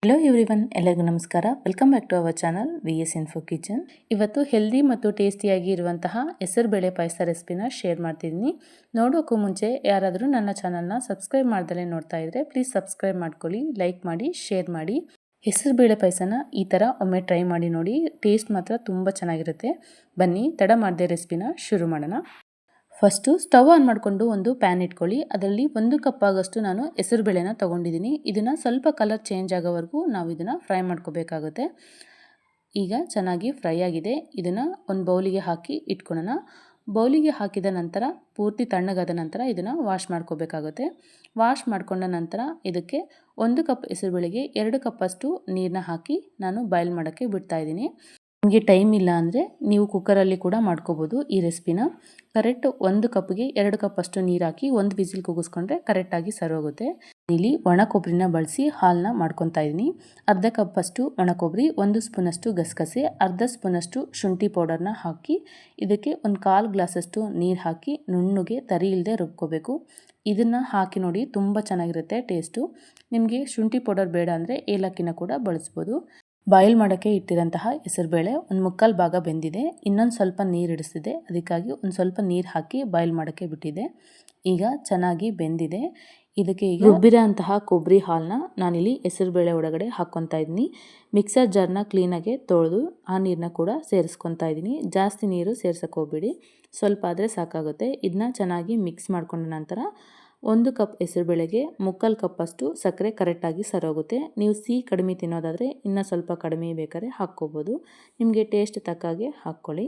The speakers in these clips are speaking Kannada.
ಹಲೋ ಎವ್ರಿವನ್, ಎಲ್ಲರಿಗೂ ನಮಸ್ಕಾರ. Welcome back to our channel VS Info kitchen. ಇವತ್ತು ಹೆಲ್ದಿ ಮತ್ತು ಟೇಸ್ಟಿಯಾಗಿ ಇರುವಂತಹ ಹೆಸರುಬೇಳೆ ಪಾಯಸ ರೆಸಿಪಿನ ಶೇರ್ ಮಾಡ್ತಿದ್ದೀನಿ. ನೋಡೋಕ್ಕೂ ಮುಂಚೆ ಯಾರಾದರೂ ನನ್ನ ಚಾನಲ್ನ ಸಬ್ಸ್ಕ್ರೈಬ್ ಮಾಡ್ದಲೇ ನೋಡ್ತಾ ಇದ್ದರೆ ಪ್ಲೀಸ್ ಸಬ್ಸ್ಕ್ರೈಬ್ ಮಾಡ್ಕೊಳ್ಳಿ, ಲೈಕ್ ಮಾಡಿ, ಶೇರ್ ಮಾಡಿ. ಹೆಸರುಬೇಳೆ ಪಾಯಸನ ಈ ಥರ ಒಮ್ಮೆ ಟ್ರೈ ಮಾಡಿ ನೋಡಿ, ಟೇಸ್ಟ್ ಮಾತ್ರ ತುಂಬ ಚೆನ್ನಾಗಿರುತ್ತೆ. ಬನ್ನಿ ತಡ ಮಾಡದೆ ರೆಸಿಪಿನ ಶುರು ಮಾಡೋಣ. ಫಸ್ಟು ಸ್ಟವ್ ಆನ್ ಮಾಡಿಕೊಂಡು ಒಂದು ಪ್ಯಾನ್ ಇಟ್ಕೊಳ್ಳಿ. ಅದರಲ್ಲಿ 1 ಕಪ್ ಆಗೋಷ್ಟು ನಾನು ಹೆಸರುಬೇಳೆನ ತೊಗೊಂಡಿದ್ದೀನಿ. ಇದನ್ನು ಸ್ವಲ್ಪ ಕಲರ್ ಚೇಂಜ್ ಆಗೋವರೆಗೂ ನಾವು ಇದನ್ನು ಫ್ರೈ ಮಾಡ್ಕೋಬೇಕಾಗುತ್ತೆ. ಈಗ ಚೆನ್ನಾಗಿ ಫ್ರೈ ಆಗಿದೆ. ಇದನ್ನು ಒಂದು ಬೌಲಿಗೆ ಹಾಕಿ ಇಟ್ಕೊಳ್ಳೋಣ. ಬೌಲಿಗೆ ಹಾಕಿದ ನಂತರ ಪೂರ್ತಿ ತಣ್ಣಗಾದ ನಂತರ ಇದನ್ನು ವಾಶ್ ಮಾಡ್ಕೋಬೇಕಾಗುತ್ತೆ. ವಾಶ್ ಮಾಡಿಕೊಂಡ ನಂತರ ಇದಕ್ಕೆ 1 ಕಪ್ ಹೆಸರುಬೇಳೆಗೆ 2 ಕಪ್ಪಷ್ಟು ನೀರನ್ನ ಹಾಕಿ ನಾನು ಬಾಯ್ಲ್ ಮಾಡೋಕ್ಕೆ ಬಿಡ್ತಾಯಿದ್ದೀನಿ. ನಿಮಗೆ ಟೈಮ್ ಇಲ್ಲ ಅಂದರೆ ನೀವು ಕುಕ್ಕರಲ್ಲಿ ಕೂಡ ಮಾಡ್ಕೋಬೋದು ಈ ರೆಸಿಪಿನ. ಕರೆಕ್ಟ್ 1 ಕಪ್ಗೆ 2 ಕಪ್ಪಷ್ಟು ನೀರು ಹಾಕಿ 1 ವಿಸಿಲ್ ಕೂಗಿಸ್ಕೊಂಡ್ರೆ ಕರೆಕ್ಟಾಗಿ ಸರ್ವೋಗುತ್ತೆ. ಇಲ್ಲಿ ಒಣ ಕೊಬ್ಬರಿನ ಬಳಸಿ ಹಾಲನ್ನ ಮಾಡ್ಕೊತಾ ಇದ್ದೀನಿ. ಅರ್ಧ ಕಪ್ಪಷ್ಟು ಒಣ ಕೊಬ್ಬರಿ, 1 ಸ್ಪೂನಷ್ಟು ಗಸಗಸೆ, ಅರ್ಧ ಸ್ಪೂನಷ್ಟು ಶುಂಠಿ ಪೌಡರ್ನ ಹಾಕಿ ಇದಕ್ಕೆ 1/4 ಗ್ಲಾಸಷ್ಟು ನೀರು ಹಾಕಿ ನುಣ್ಣಗೆ ತರಿ ಇಲ್ಲದೆ ರುಬ್ಕೋಬೇಕು. ಇದನ್ನು ಹಾಕಿ ನೋಡಿ, ತುಂಬ ಚೆನ್ನಾಗಿರುತ್ತೆ ಟೇಸ್ಟು. ನಿಮಗೆ ಶುಂಠಿ ಪೌಡರ್ ಬೇಡ ಅಂದರೆ ಏಲಕ್ಕಿನ ಕೂಡ ಬಳಸ್ಬೋದು. ಬಾಯ್ಲ್ ಮಾಡೋಕ್ಕೆ ಇಟ್ಟಿರೋಂತಹ ಹೆಸರುಬೇಳೆ 1/4 ಭಾಗ ಬೆಂದಿದೆ. ಇನ್ನೊಂದು ಸ್ವಲ್ಪ ನೀರು ಇಡಿಸಿದೆ, ಅದಕ್ಕಾಗಿ ಒಂದು ಸ್ವಲ್ಪ ನೀರು ಹಾಕಿ ಬಾಯ್ಲ್ ಮಾಡೋಕ್ಕೆ ಬಿಟ್ಟಿದೆ. ಈಗ ಚೆನ್ನಾಗಿ ಬೆಂದಿದೆ. ಇದಕ್ಕೆ ಈಗ ರುಬ್ಬಿರೋ ಅಂತಹ ಕೊಬ್ಬರಿ ಹಾಲನ್ನ ನಾನಿಲ್ಲಿ ಹೆಸರುಬೇಳೆ ಒಳಗಡೆ ಹಾಕ್ಕೊತಾ ಇದ್ದೀನಿ. ಮಿಕ್ಸರ್ ಜಾರ್ನ ಕ್ಲೀನಾಗೆ ತೊಳೆದು ಆ ನೀರನ್ನ ಕೂಡ ಸೇರಿಸ್ಕೊತಾ ಇದ್ದೀನಿ. ಜಾಸ್ತಿ ನೀರು ಸೇರ್ಸಕ್ಕೆ ಹೋಗ್ಬೇಡಿ, ಸ್ವಲ್ಪ ಆದರೆ ಸಾಕಾಗುತ್ತೆ. ಇದನ್ನ ಚೆನ್ನಾಗಿ ಮಿಕ್ಸ್ ಮಾಡ್ಕೊಂಡ ನಂತರ 1 ಕಪ್ ಹೆಸರುಬೇಳೆಗೆ 3/4 ಕಪ್ಪಷ್ಟು ಸಕ್ಕರೆ ಕರೆಕ್ಟಾಗಿ ಸರೋಗುತ್ತೆ. ನೀವು ಸಿಹಿ ಕಡಿಮೆ ತಿನ್ನೋದಾದರೆ ಇನ್ನೂ ಸ್ವಲ್ಪ ಕಡಿಮೆ ಬೇಕಾದ್ರೆ ಹಾಕ್ಕೋಬೋದು. ನಿಮಗೆ ಟೇಸ್ಟ್ ತಕ್ಕಾಗೆ ಹಾಕ್ಕೊಳ್ಳಿ.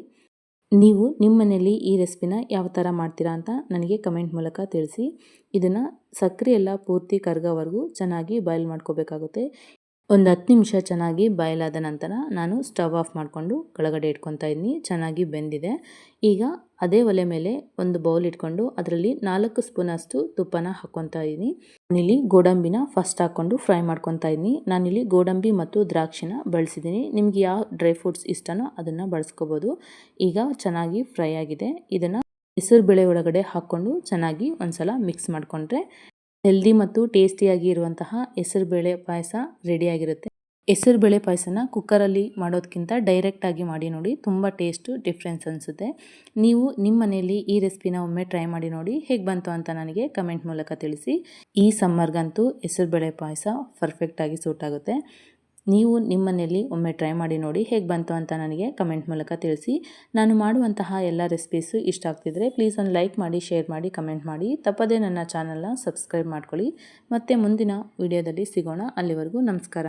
ನೀವು ನಿಮ್ಮ ಮನೆಯಲ್ಲಿ ಈ ರೆಸಿಪಿನ ಯಾವ ಥರ ಮಾಡ್ತೀರಾ ಅಂತ ನನಗೆ ಕಮೆಂಟ್ ಮೂಲಕ ತಿಳಿಸಿ. ಇದನ್ನು ಸಕ್ಕರೆ ಎಲ್ಲ ಪೂರ್ತಿ ಕರಗೋವರೆಗೂ ಚೆನ್ನಾಗಿ ಬಾಯ್ಲ್ ಮಾಡ್ಕೋಬೇಕಾಗುತ್ತೆ. ಒಂದು 10 ನಿಮಿಷ ಚೆನ್ನಾಗಿ ಬಾಯ್ಲ್ ಆದ ನಂತರ ನಾನು ಸ್ಟವ್ ಆಫ್ ಮಾಡಿಕೊಂಡು ಕೆಳಗಡೆ ಇಟ್ಕೊತಾ ಇದ್ದೀನಿ. ಚೆನ್ನಾಗಿ ಬೆಂದಿದೆ. ಈಗ ಅದೇ ಒಲೆ ಮೇಲೆ ಒಂದು ಬೌಲ್ ಇಟ್ಕೊಂಡು ಅದರಲ್ಲಿ 4 ಸ್ಪೂನಷ್ಟು ತುಪ್ಪನ ಹಾಕ್ಕೊತಾ ಇದ್ದೀನಿ. ನಾನಿಲ್ಲಿ ಗೋಡಂಬಿನ ಫಸ್ಟ್ ಹಾಕ್ಕೊಂಡು ಫ್ರೈ ಮಾಡ್ಕೊತಾ ಇದ್ದೀನಿ. ನಾನಿಲ್ಲಿ ಗೋಡಂಬಿ ಮತ್ತು ದ್ರಾಕ್ಷಿನ ಬಳಸಿದ್ದೀನಿ. ನಿಮ್ಗೆ ಯಾವ ಡ್ರೈ ಫ್ರೂಟ್ಸ್ ಇಷ್ಟನೋ ಅದನ್ನು ಬಳಸ್ಕೋಬೋದು. ಈಗ ಚೆನ್ನಾಗಿ ಫ್ರೈ ಆಗಿದೆ. ಇದನ್ನು ಹೆಸರುಬೇಳೆ ಒಳಗಡೆ ಹಾಕ್ಕೊಂಡು ಚೆನ್ನಾಗಿ ಒಂದ್ಸಲ ಮಿಕ್ಸ್ ಮಾಡಿಕೊಂಡ್ರೆ ಹೆಲ್ದಿ ಮತ್ತು ಟೇಸ್ಟಿಯಾಗಿ ಇರುವಂತಹ ಹೆಸರುಬೇಳೆ ಪಾಯಸ ರೆಡಿಯಾಗಿರುತ್ತೆ. ಹೆಸರುಬೇಳೆ ಪಾಯಸನ ಕುಕ್ಕರಲ್ಲಿ ಮಾಡೋದಕ್ಕಿಂತ ಡೈರೆಕ್ಟಾಗಿ ಮಾಡಿ ನೋಡಿ, ತುಂಬ ಟೇಸ್ಟು ಡಿಫ್ರೆನ್ಸ್ ಅನಿಸುತ್ತೆ. ನೀವು ನಿಮ್ಮ ಮನೆಯಲ್ಲಿ ಈ ರೆಸಿಪಿನ ಒಮ್ಮೆ ಟ್ರೈ ಮಾಡಿ ನೋಡಿ, ಹೇಗೆ ಬಂತು ಅಂತ ನನಗೆ ಕಮೆಂಟ್ ಮೂಲಕ ತಿಳಿಸಿ. ಈ ಸಮ್ಮರ್ಗಂತೂ ಹೆಸರುಬೇಳೆ ಪಾಯಸ ಪರ್ಫೆಕ್ಟಾಗಿ ಸೂಟ್ ಆಗುತ್ತೆ. ನೀವು ನಿಮ್ಮ ಮನೆಯಲ್ಲಿ ಒಮ್ಮೆ ಟ್ರೈ ಮಾಡಿ ನೋಡಿ, ಹೇಗೆ ಬಂತು ಅಂತ ನನಗೆ ಕಮೆಂಟ್ ಮೂಲಕ ತಿಳಿಸಿ. ನಾನು ಮಾಡುವಂತಹ ಎಲ್ಲ ರೆಸಿಪೀಸು ಇಷ್ಟ ಆಗ್ತಿದ್ರೆ ಪ್ಲೀಸ್ ಒಂದು ಲೈಕ್ ಮಾಡಿ, ಶೇರ್ ಮಾಡಿ, ಕಮೆಂಟ್ ಮಾಡಿ. ತಪ್ಪದೇ ನನ್ನ ಚಾನಲ್ನ ಸಬ್ಸ್ಕ್ರೈಬ್ ಮಾಡ್ಕೊಳ್ಳಿ. ಮತ್ತೆ ಮುಂದಿನ ವಿಡಿಯೋದಲ್ಲಿ ಸಿಗೋಣ. ಅಲ್ಲಿವರೆಗೂ ನಮಸ್ಕಾರ.